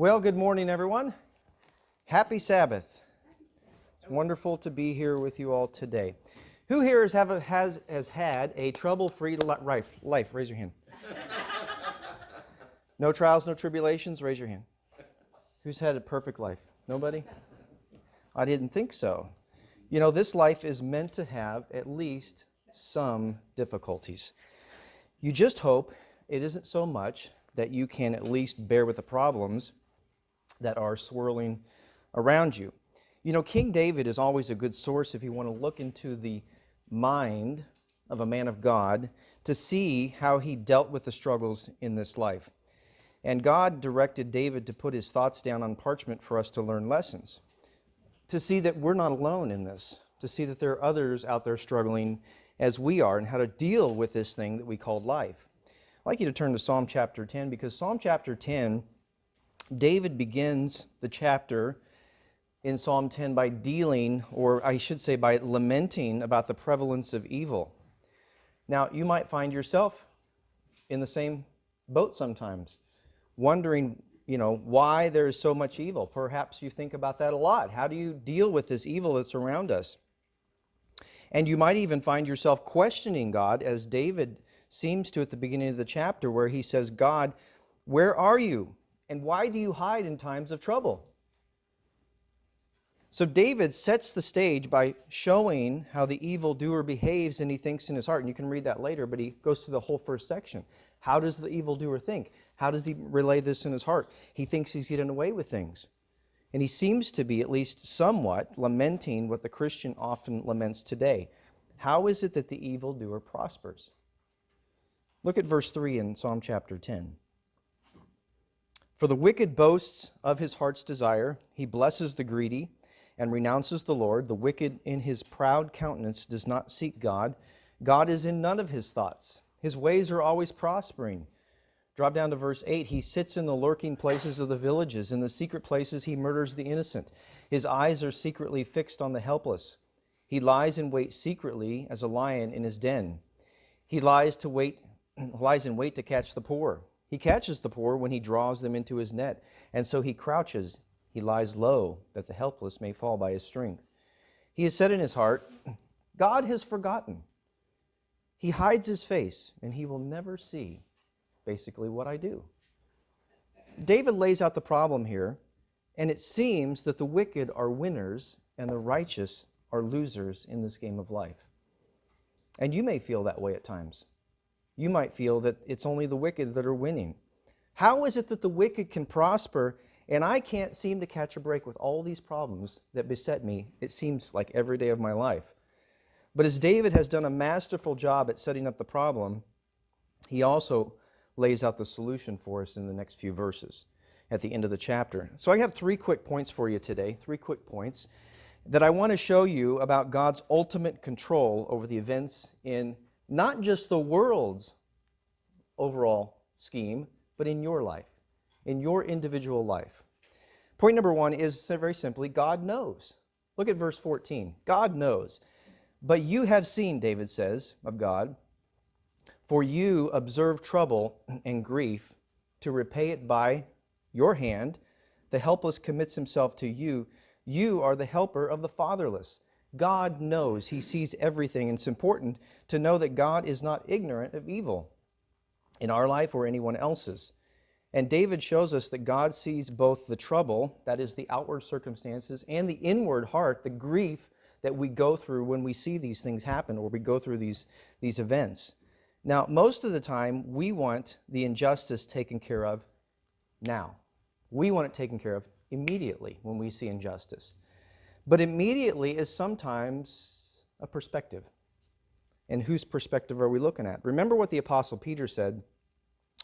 Well, good morning, everyone. Happy Sabbath. It's wonderful to be here with you all today. Who here has had a trouble-free life? Raise your hand. No trials, no tribulations? Raise your hand. Who's had a perfect life? Nobody? I didn't think so. You know, this life is meant to have at least some difficulties. You just hope it isn't so much that you can at least bear with the problems that are swirling around you. You know, King David is always a good source if you want to look into the mind of a man of God to see how he dealt with the struggles in this life. And God directed David to put his thoughts down on parchment for us to learn lessons, to see that we're not alone in this, to see that there are others out there struggling as we are and how to deal with this thing that we call life. I'd like you to turn to Psalm chapter 10 because Psalm chapter 10, David begins the chapter in Psalm 10 by dealing, or I should say by lamenting about the prevalence of evil. Now, you might find yourself in the same boat sometimes, wondering, why there is so much evil. Perhaps you think about that a lot. How do you deal with this evil that's around us? And you might even find yourself questioning God, as David seems to at the beginning of the chapter, where he says, God, where are you? And why do you hide in times of trouble? So David sets the stage by showing how the evildoer behaves and he thinks in his heart. And you can read that later, but he goes through the whole first section. How does the evildoer think? How does he relay this in his heart? He thinks he's getting away with things. And he seems to be at least somewhat lamenting what the Christian often laments today. How is it that the evildoer prospers? Look at verse 3 in Psalm chapter 10. For the wicked boasts of his heart's desire. He blesses the greedy and renounces the Lord. The wicked in his proud countenance does not seek God. God is in none of his thoughts. His ways are always prospering. Drop down to verse 8. He sits in the lurking places of the villages. In the secret places he murders the innocent. His eyes are secretly fixed on the helpless. He lies in wait secretly as a lion in his den. He lies in wait to catch the poor. He catches the poor when he draws them into his net, and so he crouches. He lies low, that the helpless may fall by his strength. He has said in his heart, God has forgotten. He hides his face, and he will never see basically what I do. David lays out the problem here, and it seems that the wicked are winners and the righteous are losers in this game of life. And you may feel that way at times. You might feel that it's only the wicked that are winning. How is it that the wicked can prosper and I can't seem to catch a break with all these problems that beset me, it seems like every day of my life? But as David has done a masterful job at setting up the problem, he also lays out the solution for us in the next few verses at the end of the chapter. So I have 3 quick points for you today, 3 quick points that I want to show you about God's ultimate control over the events in not just the world's overall scheme, but in your life, in your individual life. Point number 1 is very simply, God knows. Look at verse 14. God knows. But you have seen, David says of God, for you observe trouble and grief to repay it by your hand. The helpless commits himself to you. You are the helper of the fatherless. God knows. He sees everything. And it's important to know that God is not ignorant of evil in our life or anyone else's. And David shows us that God sees both the trouble, that is the outward circumstances, and the inward heart, the grief that we go through when we see these things happen or we go through these events. Now, most of the time, we want the injustice taken care of now. We want it taken care of immediately when we see injustice. But immediately is sometimes a perspective. And whose perspective are we looking at? Remember what the Apostle Peter said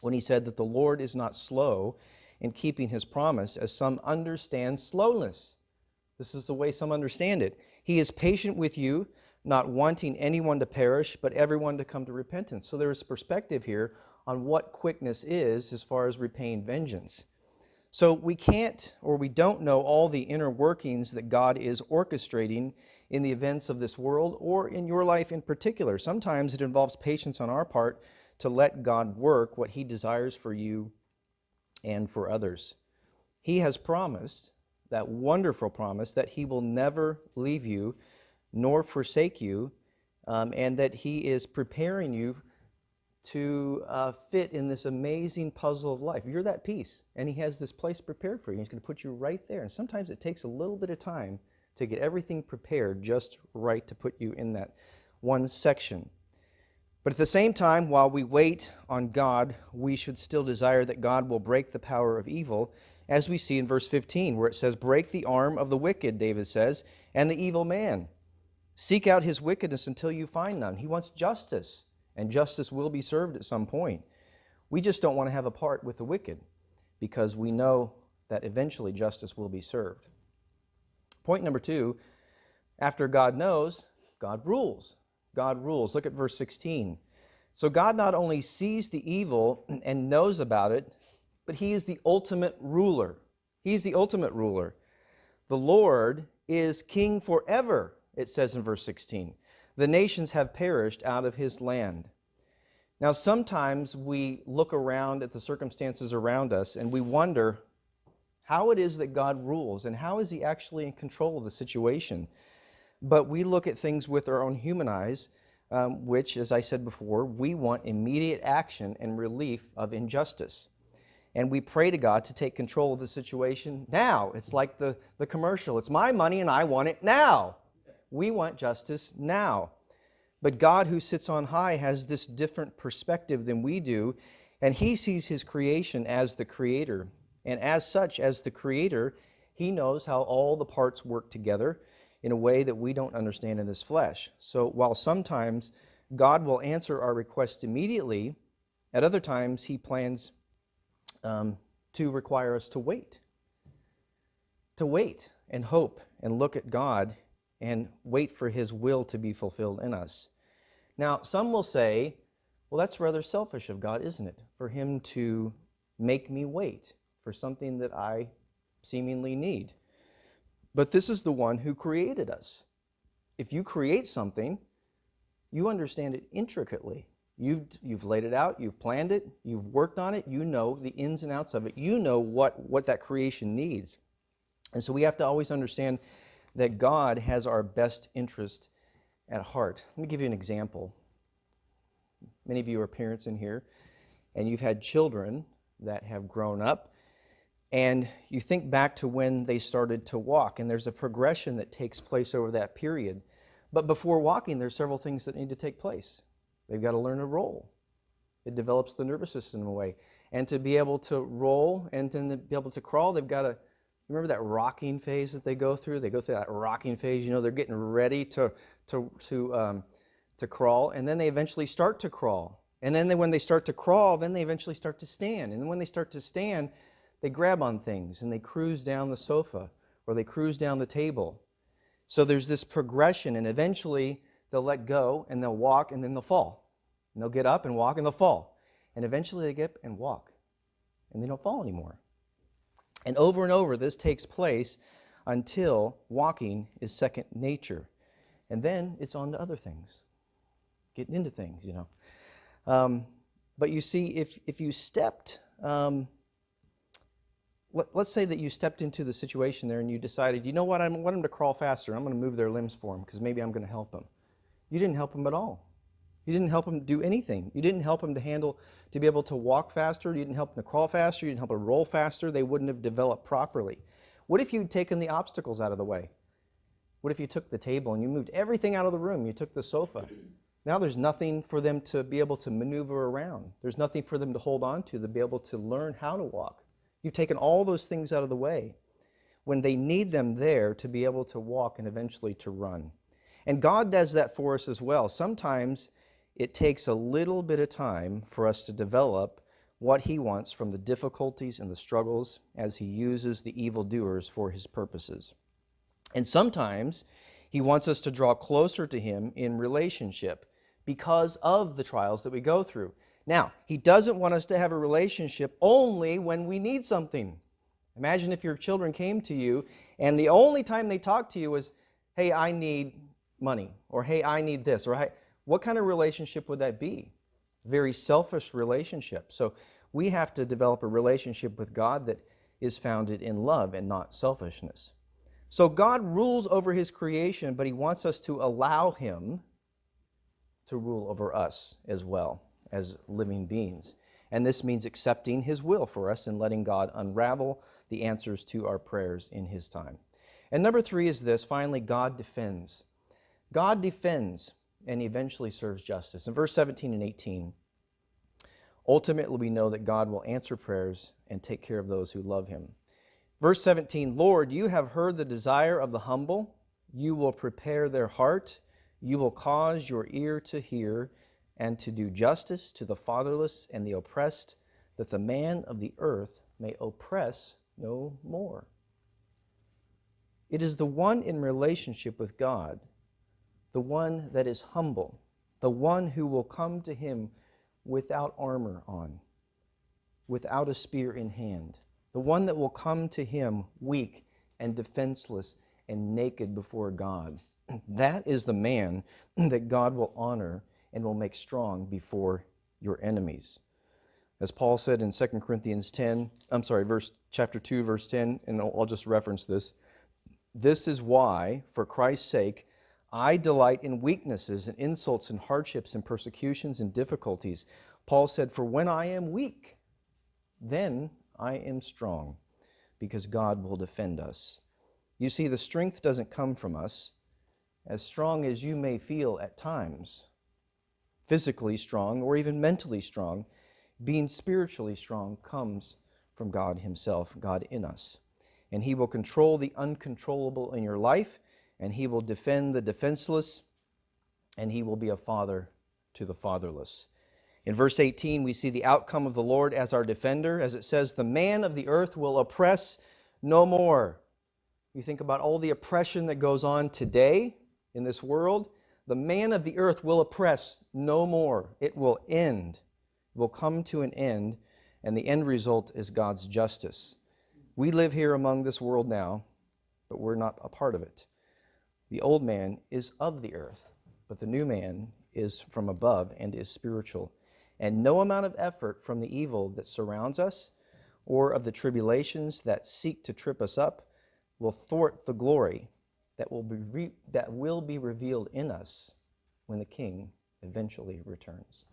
when he said that the Lord is not slow in keeping his promise, as some understand slowness. This is the way some understand it. He is patient with you, not wanting anyone to perish, but everyone to come to repentance. So there is perspective here on what quickness is as far as repaying vengeance. So we can't, or we don't know all the inner workings that God is orchestrating in the events of this world or in your life in particular. Sometimes it involves patience on our part to let God work what he desires for you and for others. He has promised, that wonderful promise, that he will never leave you nor forsake you, and that he is preparing you to fit in this amazing puzzle of life. You're that piece, and he has this place prepared for you. He's going to put you right there. And sometimes it takes a little bit of time to get everything prepared just right to put you in that one section. But at the same time, while we wait on God, we should still desire that God will break the power of evil, as we see in verse 15, where it says, "Break the arm of the wicked," David says, "and the evil man. Seek out his wickedness until you find none." He wants justice, and justice will be served at some point. We just don't want to have a part with the wicked, because we know that eventually justice will be served. Point number 2, after God knows, God rules. God rules. Look at verse 16. So God not only sees the evil and knows about it, but he is the ultimate ruler. He's the ultimate ruler. The Lord is king forever, it says in verse 16. The nations have perished out of his land. Now, sometimes we look around at the circumstances around us and we wonder how it is that God rules and how is he actually in control of the situation. But we look at things with our own human eyes, which, as I said before, we want immediate action and relief of injustice. And we pray to God to take control of the situation now. It's like the commercial. It's my money and I want it now. We want justice now. But God, who sits on high, has this different perspective than we do, and he sees his creation as the creator. And as such, as the creator, he knows how all the parts work together in a way that we don't understand in this flesh. So while sometimes God will answer our requests immediately, at other times he plans to require us to wait and hope and look at God and wait for his will to be fulfilled in us. Now, some will say, well, that's rather selfish of God, isn't it? For him to make me wait for something that I seemingly need. But this is the one who created us. If you create something, you understand it intricately. You've laid it out, you've planned it, you've worked on it, you know the ins and outs of it, you know what that creation needs. And so we have to always understand that God has our best interest at heart. Let me give you an example. Many of you are parents in here, and you've had children that have grown up, and you think back to when they started to walk, and there's a progression that takes place over that period. But before walking, there's several things that need to take place. They've got to learn to roll. It develops the nervous system in a way. And to be able to roll and to be able to crawl, they've got to, remember that rocking phase that they go through? They go through that rocking phase, you know, they're getting ready to crawl, and then they eventually start to crawl. And then when they start to crawl, then they eventually start to stand. And when they start to stand, they grab on things and they cruise down the sofa or they cruise down the table. So there's this progression, and eventually they'll let go and they'll walk and then they'll fall. And they'll get up and walk and they'll fall. And eventually they get up and walk and they don't fall anymore. And over this takes place until walking is second nature. And then it's on to other things, getting into things, you know. But you see, if you stepped, let's say that you stepped into the situation there and you decided, you know what, I want them to crawl faster. I'm going to move their limbs for them because maybe I'm going to help them. You didn't help them at all. You didn't help them do anything. You didn't help them to be able to walk faster. You didn't help them to crawl faster. You didn't help them to roll faster. They wouldn't have developed properly. What if you'd taken the obstacles out of the way? What if you took the table and you moved everything out of the room? You took the sofa. Now there's nothing for them to be able to maneuver around. There's nothing for them to hold on to be able to learn how to walk. You've taken all those things out of the way when they need them there to be able to walk and eventually to run. And God does that for us as well. Sometimes it takes a little bit of time for us to develop what he wants from the difficulties and the struggles as he uses the evildoers for his purposes. And sometimes he wants us to draw closer to him in relationship because of the trials that we go through. Now, he doesn't want us to have a relationship only when we need something. Imagine if your children came to you and the only time they talked to you was, hey, I need money, or hey, I need this, or hey, what kind of relationship would that be? Very selfish relationship. So we have to develop a relationship with God that is founded in love and not selfishness. So God rules over his creation, but he wants us to allow him to rule over us as well as living beings. And this means accepting his will for us and letting God unravel the answers to our prayers in his time. And number 3 is this, finally, God defends. God defends and eventually serves justice. In verse 17 and 18, ultimately we know that God will answer prayers and take care of those who love him. Verse 17, Lord, you have heard the desire of the humble. You will prepare their heart. You will cause your ear to hear and to do justice to the fatherless and the oppressed, that the man of the earth may oppress no more. It is the one in relationship with God, the one that is humble, the one who will come to him without armor on, without a spear in hand, the one that will come to him weak and defenseless and naked before God. That is the man that God will honor and will make strong before your enemies. As Paul said in 2 Corinthians chapter 2, verse 10, and I'll just reference this. This is why, for Christ's sake, I delight in weaknesses and insults and hardships and persecutions and difficulties. Paul said, for when I am weak, then I am strong, because God will defend us. You see, the strength doesn't come from us, as strong as you may feel at times. Physically strong or even mentally strong, being spiritually strong comes from God himself, God in us. And he will control the uncontrollable in your life, and he will defend the defenseless, and he will be a father to the fatherless. In verse 18, we see the outcome of the Lord as our defender. As it says, the man of the earth will oppress no more. You think about all the oppression that goes on today in this world. The man of the earth will oppress no more. It will end. It will come to an end, and the end result is God's justice. We live here among this world now, but we're not a part of it. The old man is of the earth, but the new man is from above and is spiritual. And no amount of effort from the evil that surrounds us or of the tribulations that seek to trip us up will thwart the glory that will be revealed in us when the King eventually returns.